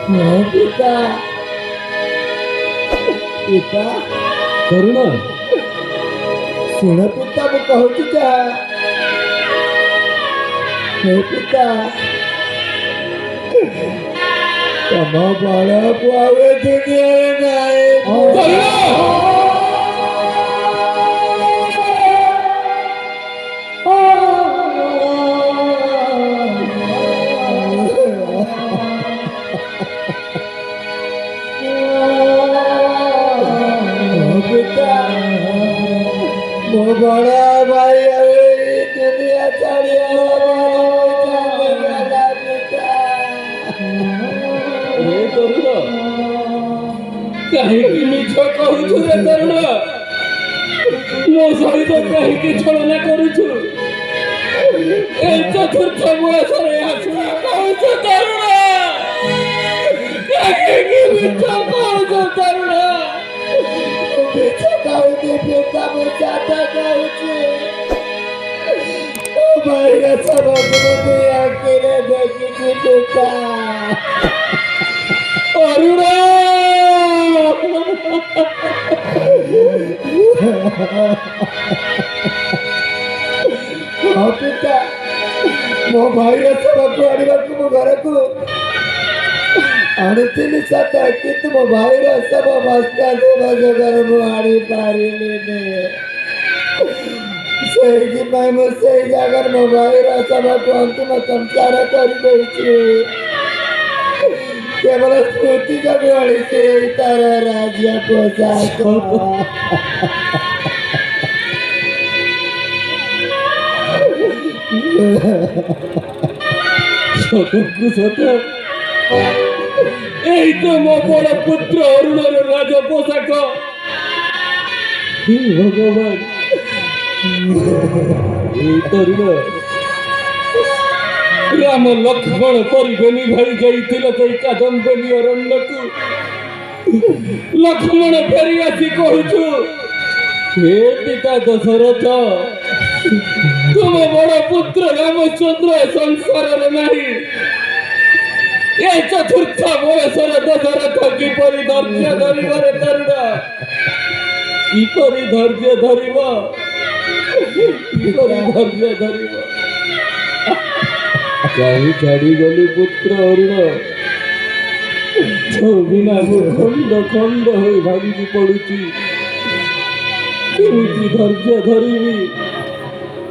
ପିତା ପିତା କରୁଣ ଶୁଣ ପିତା ମୁଁ କହୁଛି ଯାହା ହେ ପିତା ତମ ବଳ ଆଉ ଏ ଦୁନିଆରେ ନାହିଁ। ମୋ ବଡ଼ ଭାଇ ଦୁନିଆ ତରୁଣ କାହିଁକି ମିଛ କହୁଛୁ ରେ ତରୁଣ? ମୋ ସହିତ କାହିଁକି ଛଳନା କରୁଛୁ? ଏ ଚତୁର୍ଥ ବୟସରେ ଆସି କହୁଛୁ ତରୁଣ, କାହିଁକି ମିଛ କହୁଛୁ ତରୁଣ? ମିଛ କହୁଛି ପିତା, ମୁଁ ସତ କହୁଛି। ମୋ ଭାଇର ଶବକୁ ମୁଁ ଆଖିରେ ଦେଖିଛି ପିତା। ଅରୁଣ ହଁ ପିତା, ମୋ ଭାଇର ଶବକୁ ଆଣିବାକୁ ମୋ ଘରକୁ ଆଣିଥିଲି ସତ, କିନ୍ତୁ ମୋ ଭାଇର ଶବ ମସ୍ତା ଦେବା ଯୋଗରୁ ମୁଁ ଆଣିପାରିଲିନି। ସେଇଥିପାଇଁ ମୁଁ ସେଇ ଜାଗାରେ ମୋ ଭାଇର ଶବକୁ ଅନ୍ତିମ ସଂସ୍କାର କରିଦେଇଛି। କେବଳ ସ୍ମୃତି ଯୋଗୁଁ ଆଣିଛି ତାର ରାଜ୍ୟ ପୋଷାକ। ସତକୁ ସତ এই তো ମୋ ବଡ଼ ପୁତ୍ର ଅରୁଣର ରାଜ ପୋଷାକ। ହେ ଭଗବାନ, এই ତରୁଣ ରାମ ଲକ୍ଷ୍ମଣ ପରିବେନି ଭାଇ ଯାଇଥିଲ ସେଇ କାଦମ୍ବିନୀ ଅରଣ୍ୟକୁ। ଲକ୍ଷ୍ମଣ ଫେରି ଆସି କହୁଛୁ, ହେ ପିତା ଦଶରଥ, ତୁମ ବଡ଼ ପୁତ୍ର ରାମଚନ୍ଦ୍ର ଏ ସଂସାରରେ ନାହିଁ। ଏ ଚତୁର୍ଥ ବୟସରେ ଦଶରଥ କିପରି ଧୈର୍ଯ୍ୟ ଧରିବ ରେ ତରୁଣ? କିପରି ଧୈର୍ଯ୍ୟ ଧରିବ? କିପରି ଧୈର୍ଯ୍ୟ ଧରିବ? କାହିଁ ଛାଡ଼ିଗଲୁ ପୁତ୍ର ଅରୁଣ? ତୋ ବିନା ମୁଁ ଖଣ୍ଡ ଖଣ୍ଡ ହୋଇ ଭାଙ୍ଗି ପଡୁଛି। କେମିତି ଧୈର୍ଯ୍ୟ ଧରିବି?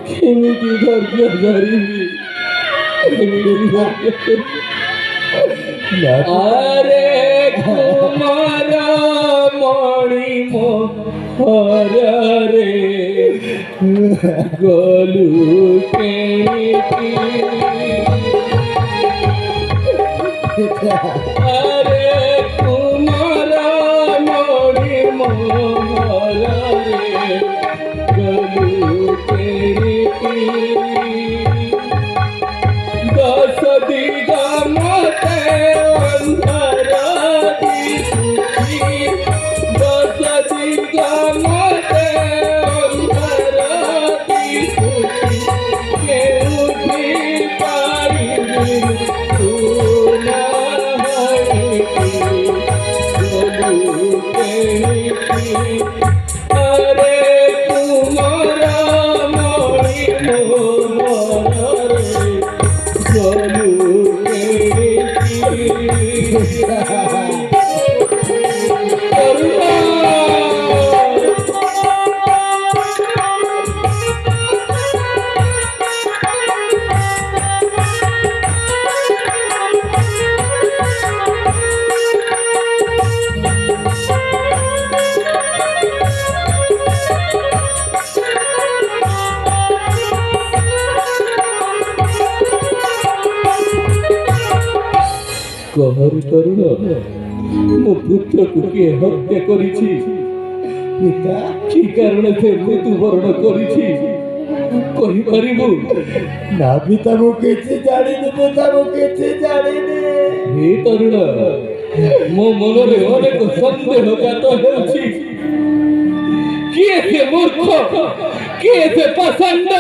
କେମିତି ଧୈର୍ଯ୍ୟ ଧରିବି? କେମିତି ଧୈର୍ଯ୍ୟ ଧରିବି? আরে কুমার মণি মোহরে গলু কেটি, আরে কুমার মণি মোহরে গলু কেটি, দশ দিগা মতে অন্ধর দিশুচি, দশ দিগা মতে অন্ধর দিশুচি, কেউঠি পারিবি তুনা হইতি গলু কেটি, আরে কুমার মণি মোহরে গলু କହରି ତରୁଣ, ମୋ ପୁତ୍ରକୁ କିଏ ହତ୍ୟା କରିଛି? ପିତା କି କାରଣ ସେ ମୃତ୍ୟୁବରଣ କରିଛି କହିପାରିବୁ? ନା ପିତା, ମୁଁ କିଛି ଜାଣିନି ପିତା, ମୁଁ କିଛି ଜାଣିନି। ହେ ତରୁଣ, ମୋ ମନରେ ଅନେକ ସନ୍ଦେହ ଜାତ ହେଉଛି। କିଏ ସେ ମୂର୍ଖ, କିଏ ସେ ପାଷାଣ୍ଡ,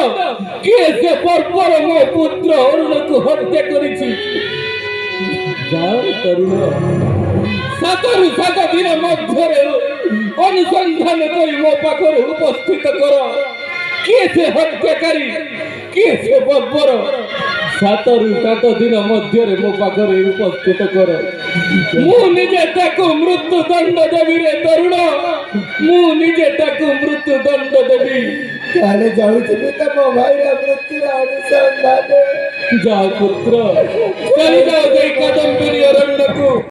କିଏ ସେ ବର୍ବର ମୋ ପୁତ୍ର ଅରୁଣକୁ ହତ୍ୟା କରିଛି? ଯାଅ ତରୁଣ, 7ରୁ 7 ଦିନ ମଧ୍ୟରେ ଅନୁସନ୍ଧାନ କରି ମୋ ପାଖରେ ଉପସ୍ଥିତ କର। କିଏ ସେ ହତ୍ୟାକାରୀ, କିଏ ସେ ବର୍ବର? 7ରୁ 7 ଦିନ ମଧ୍ୟରେ ମୋ ପାଖରେ ଉପସ୍ଥିତ କର। ମୁଁ ନିଜେ ତାକୁ ମୃତ୍ୟୁ ଦଣ୍ଡ ଦେବି ରେ ତରୁଣ, ମୁଁ ନିଜେ ତାକୁ ମୃତ୍ୟୁ ଦଣ୍ଡ ଦେବି। ତାହେଲେ ଯାଉଛି ପିତା ମୋ ଭାଇର ମୃତ୍ୟୁର ଅନୁସନ୍ଧାନ। ଯାଅ ପୁତ୍ର, ଚାଲି ଯାଅ ସେଇ କାଦମ୍ବିନୀ ଅରଣ୍ୟକୁ।